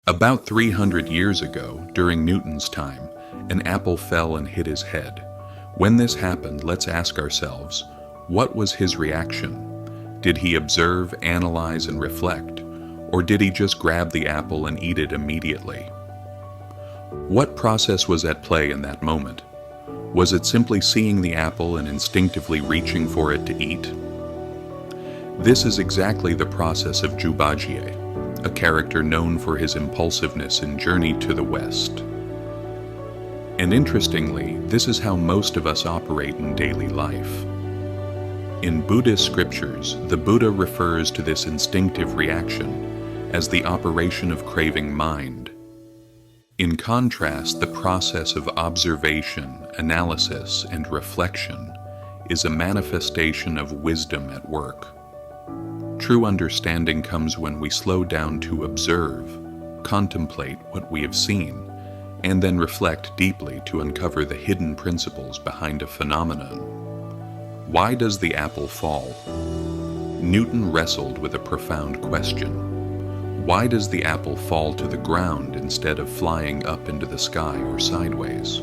About 300 years ago, during Newton's time, an apple fell and hit his head. When this happened, let's ask ourselves, what was his reaction? Did he observe, analyze, and reflect? Or did he just grab the apple and eat it immediately? What process was at play in that moment? Was it simply seeing the apple and instinctively reaching for it to eat? This is exactly the process of Jubagier, a character known for his impulsiveness in Journey to the West. And interestingly, this is how most of us operate in daily life. In Buddhist scriptures, the Buddha refers to this instinctive reaction as the operation of craving mind. In contrast, the process of observation, analysis, and reflection is a manifestation of wisdom at work. True understanding comes when we slow down to observe, contemplate what we have seen, and then reflect deeply to uncover the hidden principles behind a phenomenon. Why does the apple fall? Newton wrestled with a profound question. Why does the apple fall to the ground instead of flying up into the sky or sideways?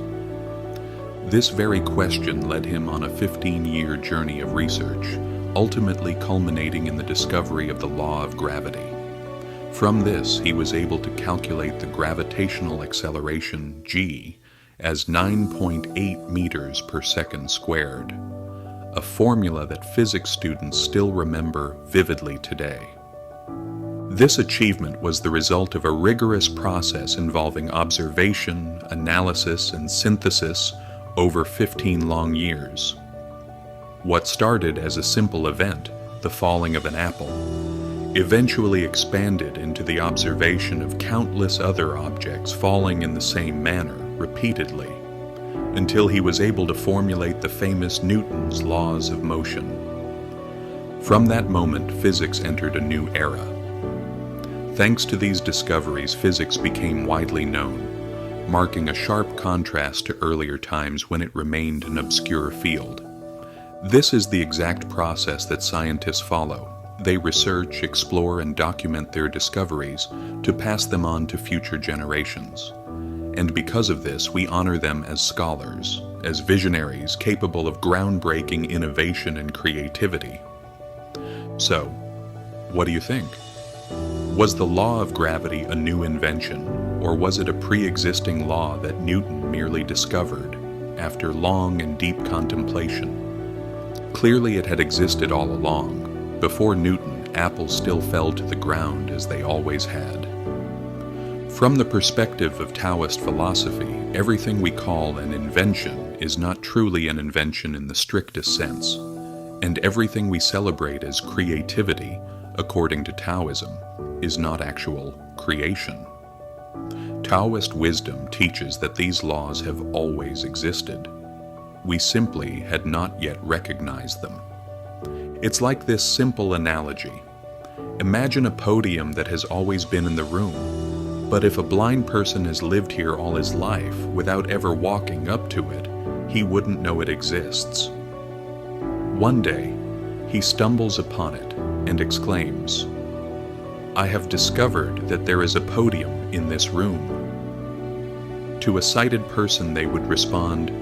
This very question led him on a 15-year journey of research, ultimately culminating in the discovery of the law of gravity. From this, he was able to calculate the gravitational acceleration, g, as 9.8 meters per second squared, a formula that physics students still remember vividly today. This achievement was the result of a rigorous process involving observation, analysis, and synthesis over 15 long years. What started as a simple event, the falling of an apple, eventually expanded into the observation of countless other objects falling in the same manner repeatedly, until he was able to formulate the famous Newton's laws of motion. From that moment, physics entered a new era. Thanks to these discoveries, physics became widely known, marking a sharp contrast to earlier times when it remained an obscure field. This is the exact process that scientists follow. They research, explore, and document their discoveries to pass them on to future generations. And because of this, we honor them as scholars, as visionaries capable of groundbreaking innovation and creativity. So, what do you think? Was the law of gravity a new invention, or was it a pre-existing law that Newton merely discovered after long and deep contemplation? Clearly it had existed all along. Before Newton, apples still fell to the ground as they always had. From the perspective of Taoist philosophy, everything we call an invention is not truly an invention in the strictest sense, and everything we celebrate as creativity, according to Taoism, is not actual creation. Taoist wisdom teaches that these laws have always existed. We simply had not yet recognized them. It's like this simple analogy. Imagine a podium that has always been in the room, but if a blind person has lived here all his life without ever walking up to it, he wouldn't know it exists. One day, he stumbles upon it and exclaims, "I have discovered that there is a podium in this room." To a sighted person, they would respond,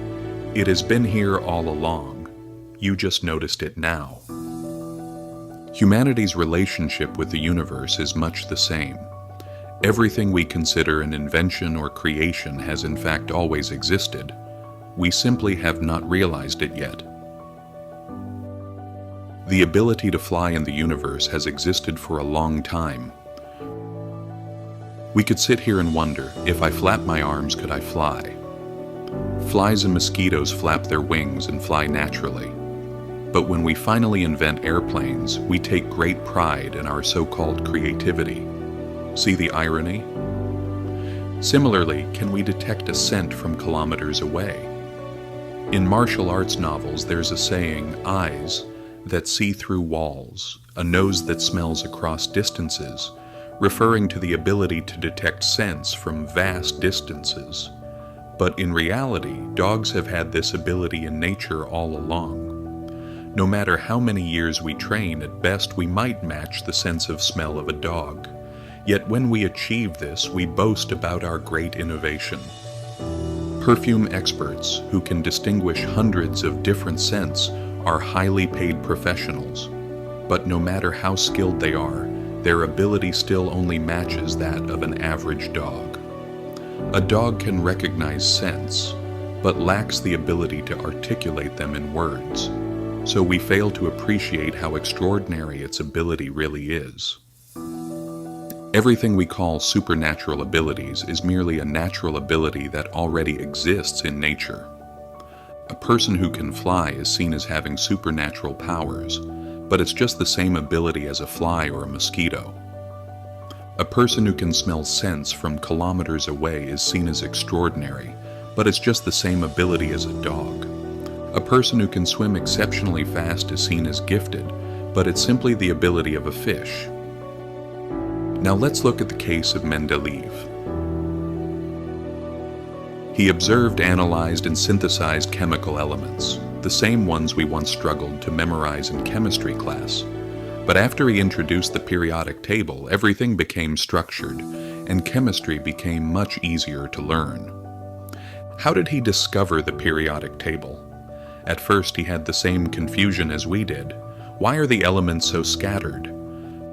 "It has been here all along. You just noticed it now." Humanity's relationship with the universe is much the same. Everything we consider an invention or creation has in fact always existed. We simply have not realized it yet. The ability to fly in the universe has existed for a long time. We could sit here and wonder, if I flap my arms, could I fly? Flies and mosquitoes flap their wings and fly naturally. But when we finally invent airplanes, we take great pride in our so-called creativity. See the irony? Similarly, can we detect a scent from kilometers away? In martial arts novels, there's a saying, eyes that see through walls, a nose that smells across distances, referring to the ability to detect scents from vast distances. But in reality, dogs have had this ability in nature all along. No matter how many years we train, at best we might match the sense of smell of a dog. Yet when we achieve this, we boast about our great innovation. Perfume experts who can distinguish hundreds of different scents are highly paid professionals. But no matter how skilled they are, their ability still only matches that of an average dog. A dog can recognize scents, but lacks the ability to articulate them in words. So we fail to appreciate how extraordinary its ability really is. Everything we call supernatural abilities is merely a natural ability that already exists in nature. A person who can fly is seen as having supernatural powers, but it's just the same ability as a fly or a mosquito. A person who can smell scents from kilometers away is seen as extraordinary, but it's just the same ability as a dog. A person who can swim exceptionally fast is seen as gifted, but it's simply the ability of a fish. Now let's look at the case of Mendeleev. He observed, analyzed, and synthesized chemical elements, the same ones we once struggled to memorize in chemistry class. But after he introduced the periodic table, everything became structured, and chemistry became much easier to learn. How did he discover the periodic table? At first he had the same confusion as we did. Why are the elements so scattered?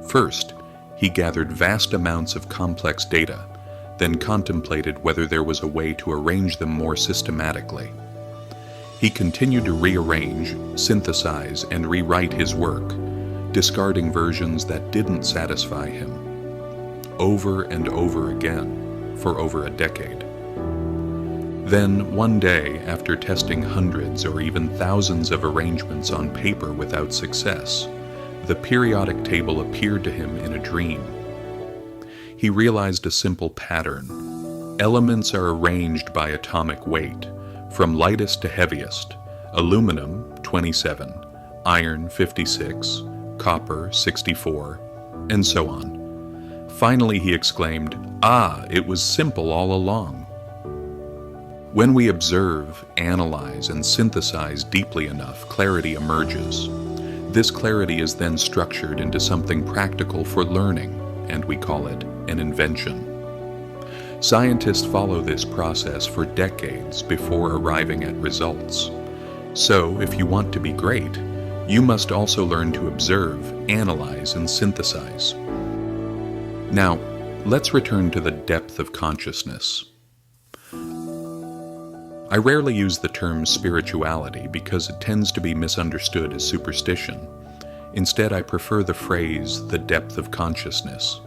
First, he gathered vast amounts of complex data, then contemplated whether there was a way to arrange them more systematically. He continued to rearrange, synthesize, and rewrite his work, discarding versions that didn't satisfy him, over and over again, for over a decade. Then, one day, after testing hundreds or even thousands of arrangements on paper without success, the periodic table appeared to him in a dream. He realized a simple pattern. Elements are arranged by atomic weight, from lightest to heaviest: aluminum, 27, iron, 56, copper, 64, and so on. Finally, he exclaimed, "Ah, it was simple all along." When we observe, analyze, and synthesize deeply enough, clarity emerges. This clarity is then structured into something practical for learning, and we call it an invention. Scientists follow this process for decades before arriving at results. So, if you want to be great, you must also learn to observe, analyze, and synthesize. Now, let's return to the depth of consciousness. I rarely use the term spirituality because it tends to be misunderstood as superstition. Instead, I prefer the phrase, the depth of consciousness.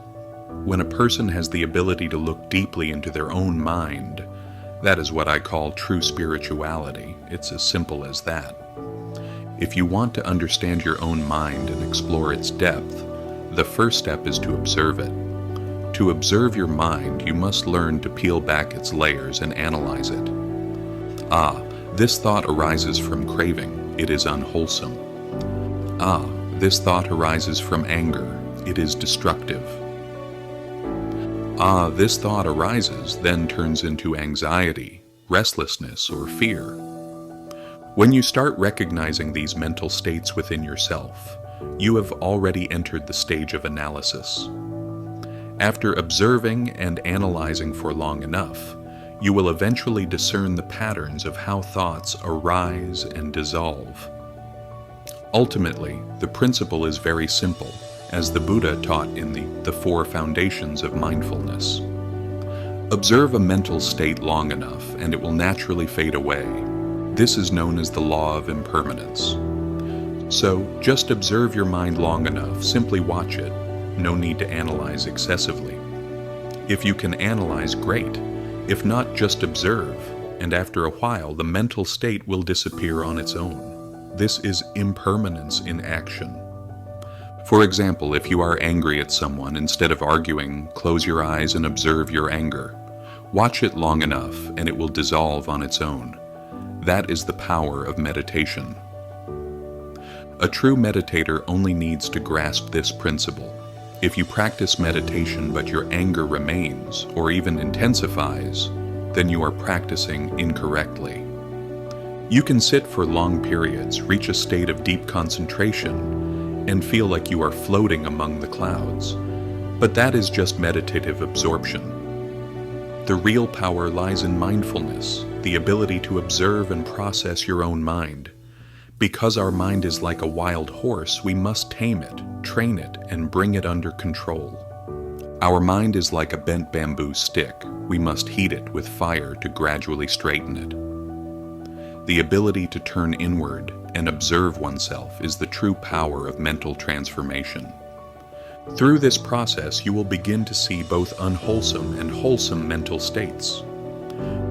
When a person has the ability to look deeply into their own mind, that is what I call true spirituality. It's as simple as that. If you want to understand your own mind and explore its depth, the first step is to observe it. To observe your mind, you must learn to peel back its layers and analyze it. Ah, this thought arises from craving. It is unwholesome. Ah, this thought arises from anger. It is destructive. Ah, this thought arises, then turns into anxiety, restlessness, or fear. When you start recognizing these mental states within yourself, you have already entered the stage of analysis. After observing and analyzing for long enough, you will eventually discern the patterns of how thoughts arise and dissolve. Ultimately, the principle is very simple, as the Buddha taught in the Four Foundations of Mindfulness. Observe a mental state long enough, and it will naturally fade away. This is known as the law of impermanence. So, just observe your mind long enough, simply watch it. No need to analyze excessively. If you can analyze, great. If not, just observe, and after a while the mental state will disappear on its own. This is impermanence in action. For example, if you are angry at someone, instead of arguing, close your eyes and observe your anger. Watch it long enough, and it will dissolve on its own. That is the power of meditation. A true meditator only needs to grasp this principle. If you practice meditation but your anger remains, or even intensifies, then you are practicing incorrectly. You can sit for long periods, reach a state of deep concentration, and feel like you are floating among the clouds. But that is just meditative absorption. The real power lies in mindfulness, the ability to observe and process your own mind. Because our mind is like a wild horse, we must tame it, train it, and bring it under control. Our mind is like a bent bamboo stick. We must heat it with fire to gradually straighten it. The ability to turn inward and observe oneself is the true power of mental transformation. Through this process, you will begin to see both unwholesome and wholesome mental states.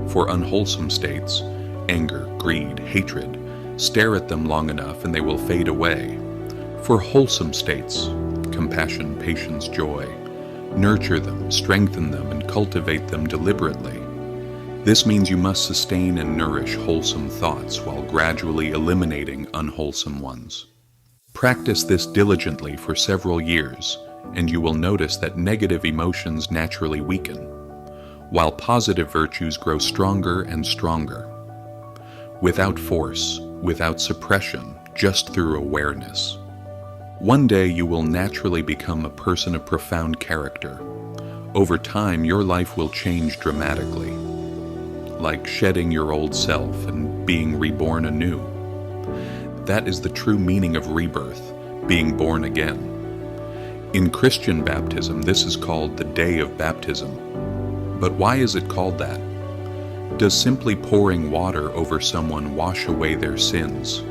For unwholesome states, anger, greed, hatred, stare at them long enough and they will fade away. For wholesome states, compassion, patience, joy, nurture them, strengthen them, and cultivate them deliberately. This means you must sustain and nourish wholesome thoughts while gradually eliminating unwholesome ones. Practice this diligently for several years, and you will notice that negative emotions naturally weaken, while positive virtues grow stronger and stronger. Without force, without suppression, just through awareness. One day you will naturally become a person of profound character. Over time, your life will change dramatically, like shedding your old self and being reborn anew. That is the true meaning of rebirth, being born again. In Christian baptism, this is called the day of baptism. But why is it called that? Does simply pouring water over someone wash away their sins?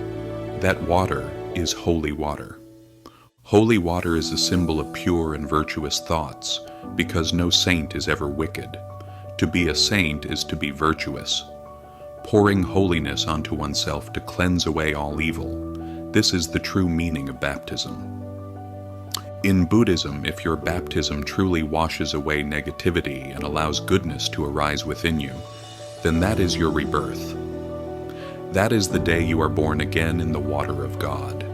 That water is holy water. Holy water is a symbol of pure and virtuous thoughts, because no saint is ever wicked. To be a saint is to be virtuous. Pouring holiness onto oneself to cleanse away all evil. This is the true meaning of baptism. In Buddhism, if your baptism truly washes away negativity and allows goodness to arise within you, then that is your rebirth. That is the day you are born again in the water of God.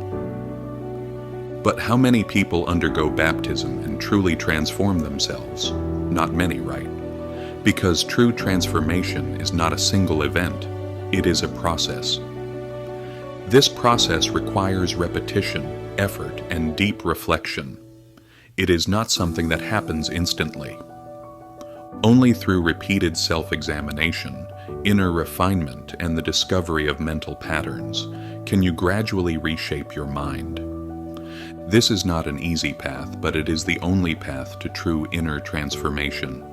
But how many people undergo baptism and truly transform themselves? Not many, right? Because true transformation is not a single event, it is a process. This process requires repetition, effort, and deep reflection. It is not something that happens instantly. Only through repeated self-examination, inner refinement, and the discovery of mental patterns can you gradually reshape your mind. This is not an easy path, but it is the only path to true inner transformation.